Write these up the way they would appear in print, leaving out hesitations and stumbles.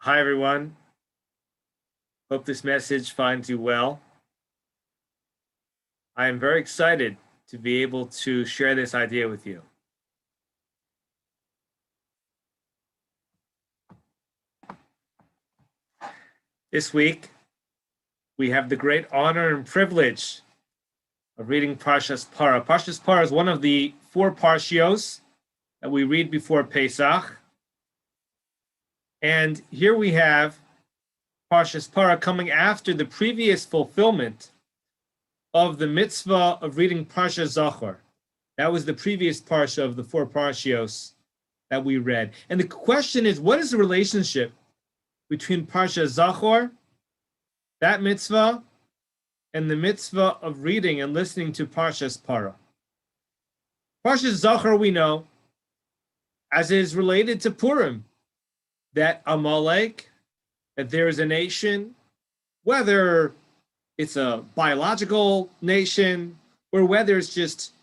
Hi, everyone. Hope this message finds you well. I am very excited to be able to share this idea with you. This week, we have the great honor and privilege of reading Parshas Para. Parshas Para is one of the 4 parshios that we read before Pesach. And here we have Parshas Para coming after the previous fulfillment of the mitzvah of reading Parsha Zachor. That was the previous parsha of the 4 parshios that we read. And the question is, what is the relationship between Parsha Zachor, that mitzvah, and the mitzvah of reading and listening to Parshas Para? Parsha Zachor, we know, as is related to Purim, that Amalek, that there is a nation, whether it's a biological nation or whether it's just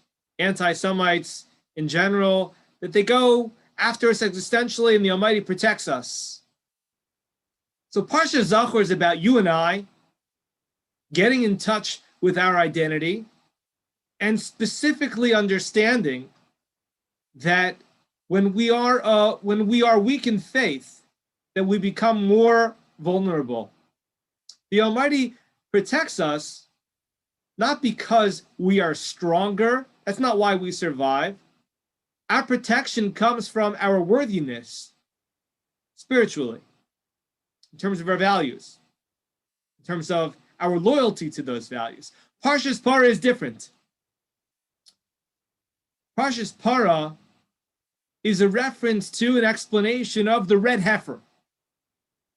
anti-Semites in general, that they go after us existentially and the Almighty protects us. So Parsha Zachor is about you and I getting in touch with our identity and specifically understanding that when we are weak in faith, that we become more vulnerable. The Almighty protects us not because we are stronger. That's not why we survive. Our protection comes from our worthiness spiritually, in terms of our values, in terms of our loyalty to those values. Parshas Para is different. Parshas Para is a reference to an explanation of the red heifer,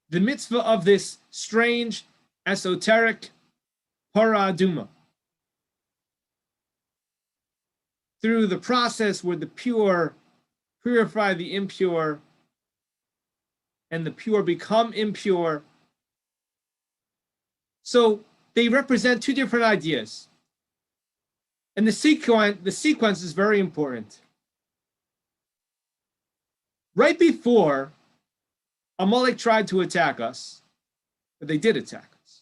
the mitzvah of this strange, esoteric para aduma. Through the process where the pure purify the impure and the pure become impure. So they represent 2 different ideas. And the sequence is very important. Right before Amalek tried to attack us, but they did attack us,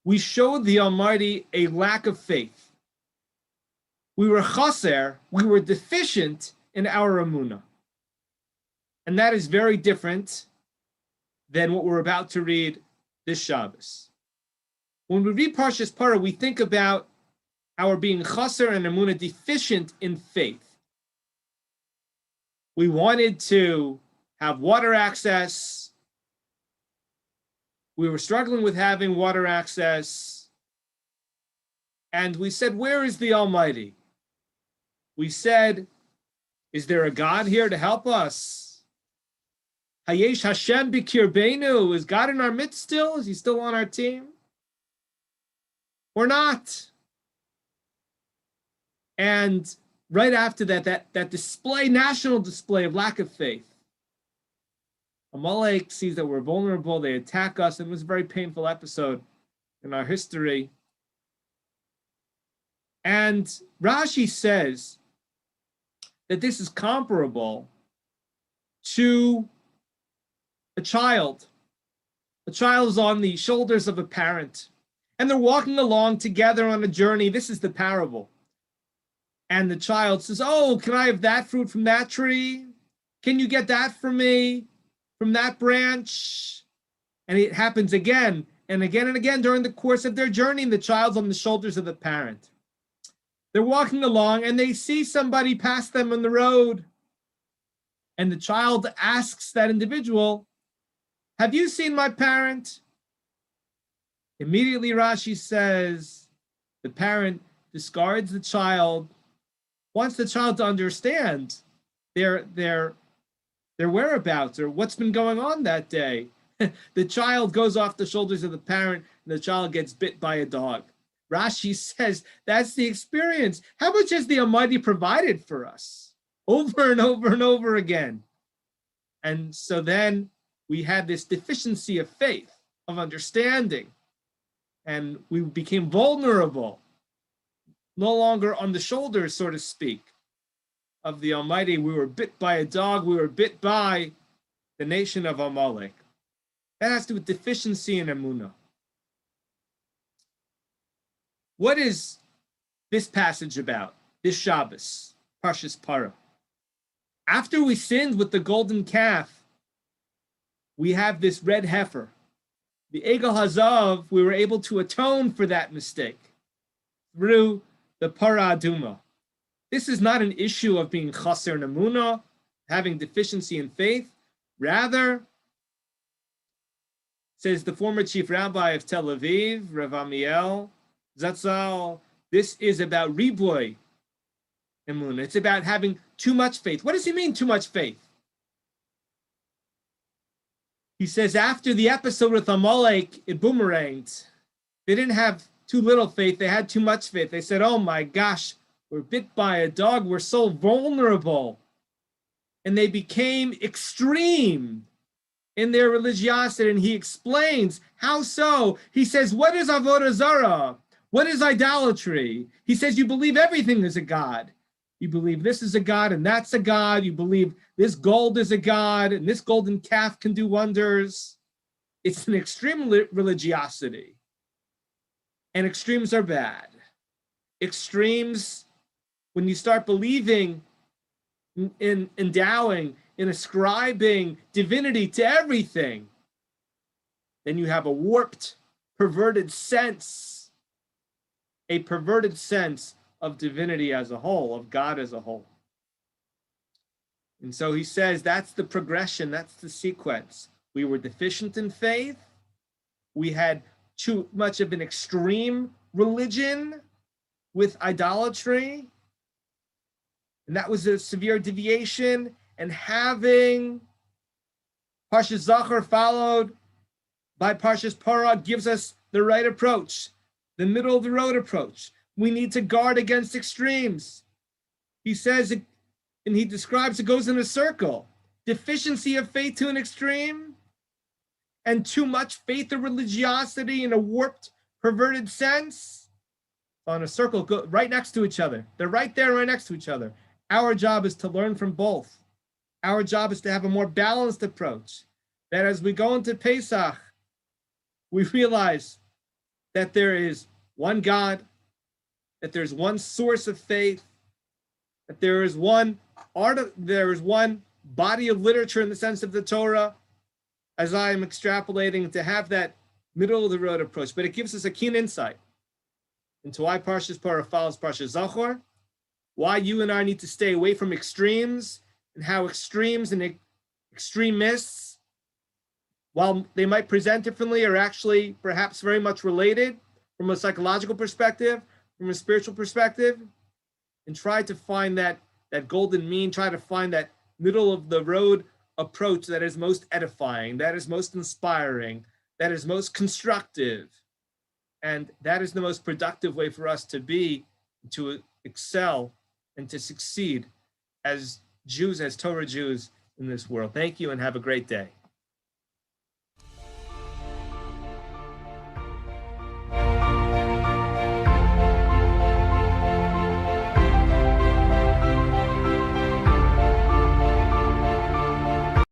we showed the Almighty a lack of faith. We were chaser, we were deficient in our emunah. And that is very different than what we're about to read this Shabbos. When we read Parshas Para, we think about our being chaser and emunah, deficient in faith. We wanted to have water access. We were struggling with having water access. And we said, where is the Almighty? We said, is there a God here to help us? Hayesh Hashem b'kirbeinu, is God in our midst still? Is he still on our team? Or not? And right after that display, national display of lack of faith, Amalek sees that we're vulnerable, they attack us, and it was a very painful episode in our history. And Rashi says that this is comparable to a child. A child is on the shoulders of a parent, and they're walking along together on a journey. This is the parable. And the child says, oh, can I have that fruit from that tree? Can you get that for me from that branch? And it happens again and again and again during the course of their journey. And the child's on the shoulders of the parent. They're walking along and they see somebody pass them on the road. And the child asks that individual, have you seen my parent? Immediately Rashi says, the parent discards the child, wants the child to understand their whereabouts or what's been going on that day. The child goes off the shoulders of the parent and the child gets bit by a dog. Rashi says that's the experience. How much has the Almighty provided for us over and over and over again? And so then we had this deficiency of faith, of understanding, and we became vulnerable, no longer on the shoulders, so to speak, of the Almighty. We were bit by a dog. We were bit by the nation of Amalek. That has to do with deficiency in emunah. What is this passage about? This Shabbos, Parshas Parah. After we sinned with the golden calf, we have this red heifer. The Egel Hazav, we were able to atone for that mistake through the Parah Aduma. This is not an issue of being chaser emunah, having deficiency in faith. Rather, says the former chief rabbi of Tel Aviv, Rav Amiel Zatzal, this is about riboy emunah. It's about having too much faith. What does he mean, too much faith? He says after the episode with Amalek, it boomeranged. They didn't have too little faith. They had too much faith. They said, oh my gosh, we're bit by a dog. We're so vulnerable. And they became extreme in their religiosity. And he explains how so. He says, what is avodah zarah? What is idolatry? He says, you believe everything is a god. You believe this is a god and that's a god. You believe this gold is a god and this golden calf can do wonders. It's an extreme religiosity. And extremes are bad. Extremes, when you start believing in endowing, in ascribing divinity to everything, then you have a warped, perverted sense, a perverted sense of divinity as a whole, of God as a whole. And so he says that's the progression, that's the sequence. We were deficient in faith. We had too much of an extreme religion with idolatry. And that was a severe deviation. And having Parshas Zachor followed by Parshas Parah gives us the right approach, the middle of the road approach. We need to guard against extremes. He says, and he describes it goes in a circle. Deficiency of faith to an extreme, and too much faith or religiosity in a warped, perverted sense on a circle right next to each other. They're right there, right next to each other. Our job is to learn from both. Our job is to have a more balanced approach. That as we go into Pesach, we realize that there is one God, that there's one source of faith, that there is one body of literature in the sense of the Torah, as I am extrapolating, to have that middle of the road approach. But it gives us a keen insight into why Parshas Parah follows Parshas Zachor, why you and I need to stay away from extremes, and how extremes and extremists, while they might present differently, are actually perhaps very much related from a psychological perspective, from a spiritual perspective, and try to find that golden mean, try to find that middle of the road approach that is most edifying, that is most inspiring, that is most constructive. And that is the most productive way for us to be, to excel, and to succeed as Jews, as Torah Jews in this world. Thank you and have a great day.